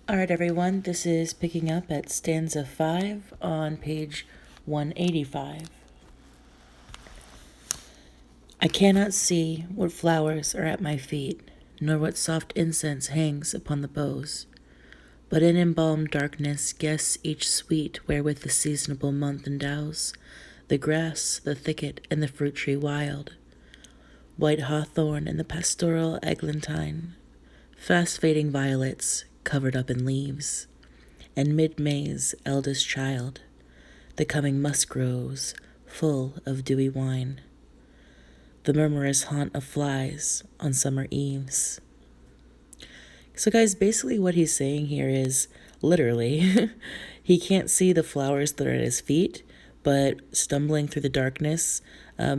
All right, everyone, this is picking up at stanza 5 on page 185. I cannot see what flowers are at my feet, nor what soft incense hangs upon the boughs, but in embalmed darkness guess each sweet wherewith the seasonable month endows the grass, the thicket, and the fruit tree wild, white hawthorn and the pastoral eglantine, fast fading violets covered up in leaves, and mid-May's eldest child, the coming musk rose, full of dewy wine, the murmurous haunt of flies on summer eves. So, guys, basically what he's saying here is literally, he can't see the flowers that are at his feet, but stumbling through the darkness,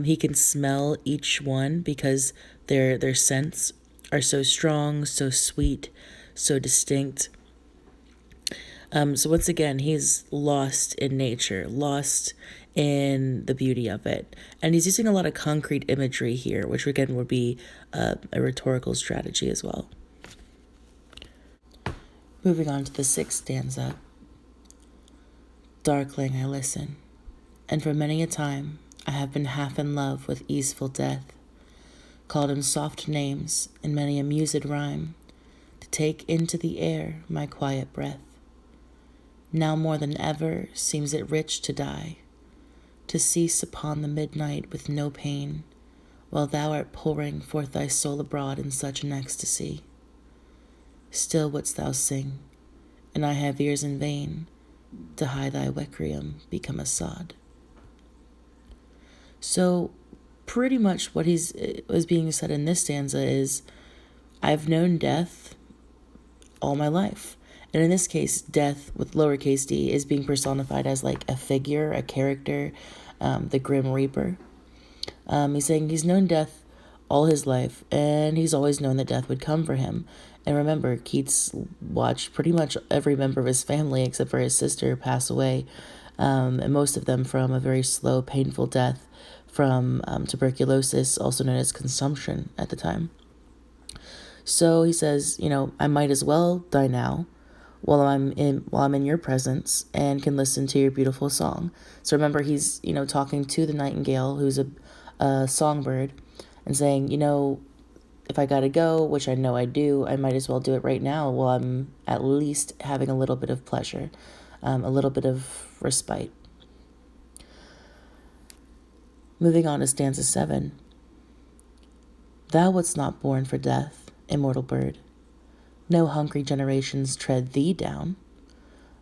he can smell each one because their scents are so strong, so sweet, so distinct. So once again, he's lost in nature, lost in the beauty of it. And he's using a lot of concrete imagery here, which again would be a rhetorical strategy as well. Moving on to the 6th stanza. Darkling I listen, and for many a time I have been half in love with easeful death, called him soft names in many a mused rhyme, to take into the air my quiet breath. Now more than ever seems it rich to die, to cease upon the midnight with no pain, while thou art pouring forth thy soul abroad in such an ecstasy. Still wouldst thou sing, and I have ears in vain, to hide thy requiem become a sod. So pretty much what was being said in this stanza is, I've known death all my life. And in this case, death with lowercase d is being personified as like a figure, a character, the Grim Reaper. He's saying he's known death all his life, and he's always known that death would come for him. And remember, Keats watched pretty much every member of his family, except for his sister, pass away, and most of them from a very slow, painful death from tuberculosis, also known as consumption at the time. So he says, I might as well die now while I'm in your presence and can listen to your beautiful song. So remember, he's, talking to the nightingale, who's a songbird, and saying, if I gotta go, which I know I do, I might as well do it right now while I'm at least having a little bit of pleasure, a little bit of respite. Moving on to stanza 7. Thou wast not born for death, immortal bird. No hungry generations tread thee down.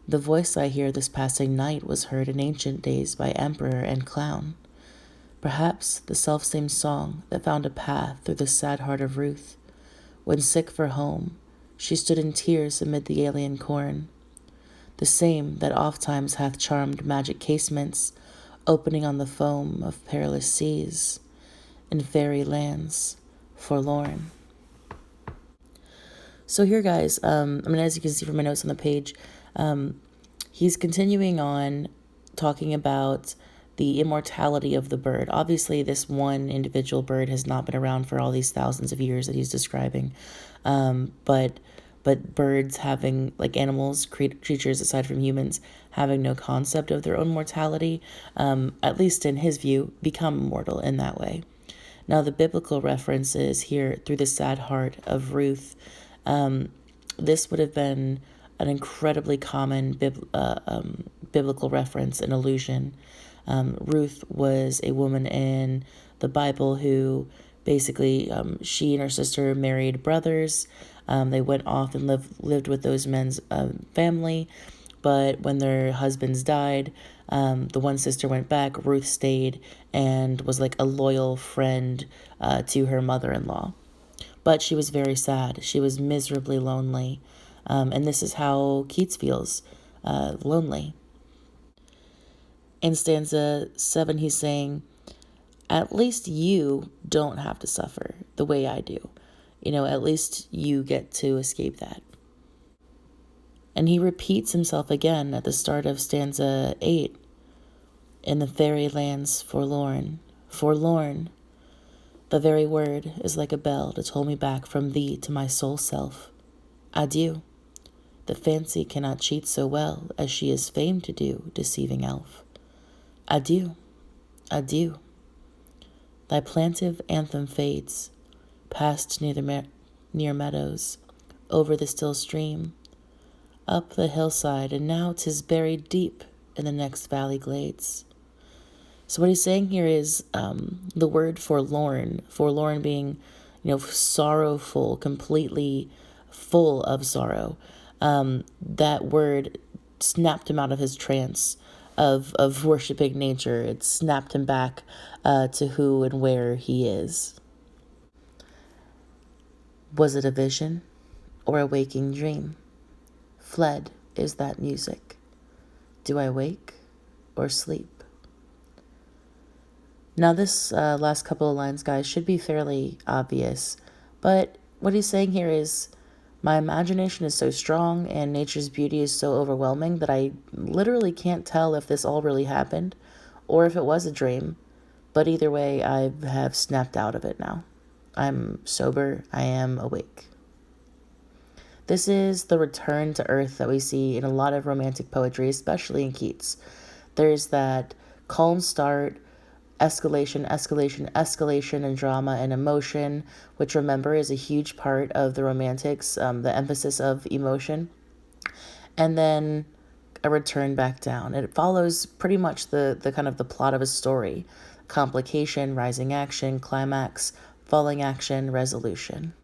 The voice I hear this passing night was heard in ancient days by emperor and clown. Perhaps the selfsame song that found a path through the sad heart of Ruth, when sick for home, she stood in tears amid the alien corn. The same that ofttimes hath charmed magic casements, opening on the foam of perilous seas, in fairy lands forlorn. So here, guys, as you can see from my notes on the page, he's continuing on talking about the immortality of the bird. Obviously, this one individual bird has not been around for all these thousands of years that he's describing, but birds having, like animals, creatures aside from humans, having no concept of their own mortality, at least in his view, become immortal in that way. Now, the biblical references here through the sad heart of Ruth, this would have been an incredibly common biblical reference and allusion. Ruth was a woman in the Bible who basically, she and her sister married brothers. They went off and lived with those men's family. But when their husbands died, the one sister went back, Ruth stayed and was like a loyal friend to her mother-in-law. But she was very sad. She was miserably lonely. And this is how Keats feels, lonely. In stanza 7, he's saying, at least you don't have to suffer the way I do. At least you get to escape that. And he repeats himself again at the start of stanza 8. In the fairy lands forlorn, forlorn. The very word is like a bell to toll me back from thee to my soul self. Adieu. The fancy cannot cheat so well as she is famed to do, deceiving elf. Adieu, adieu. Thy plaintive anthem fades, past near meadows, over the still stream, up the hillside, and now 'tis buried deep in the next valley glades. So what he's saying here is the word forlorn being, sorrowful, completely full of sorrow. That word snapped him out of his trance of worshiping nature. It snapped him back to who and where he is. Was it a vision or a waking dream? Fled is that music. Do I wake or sleep? Now, this last couple of lines, guys, should be fairly obvious, but what he's saying here is my imagination is so strong and nature's beauty is so overwhelming that I literally can't tell if this all really happened or if it was a dream. But either way, I have snapped out of it now. I'm sober. I am awake. This is the return to earth that we see in a lot of romantic poetry, especially in Keats. There's that calm start, escalation, and drama and emotion, which remember is a huge part of the Romantics, the emphasis of emotion, and then a return back down. It follows pretty much the kind of the plot of a story: complication, rising action, climax, falling action, resolution.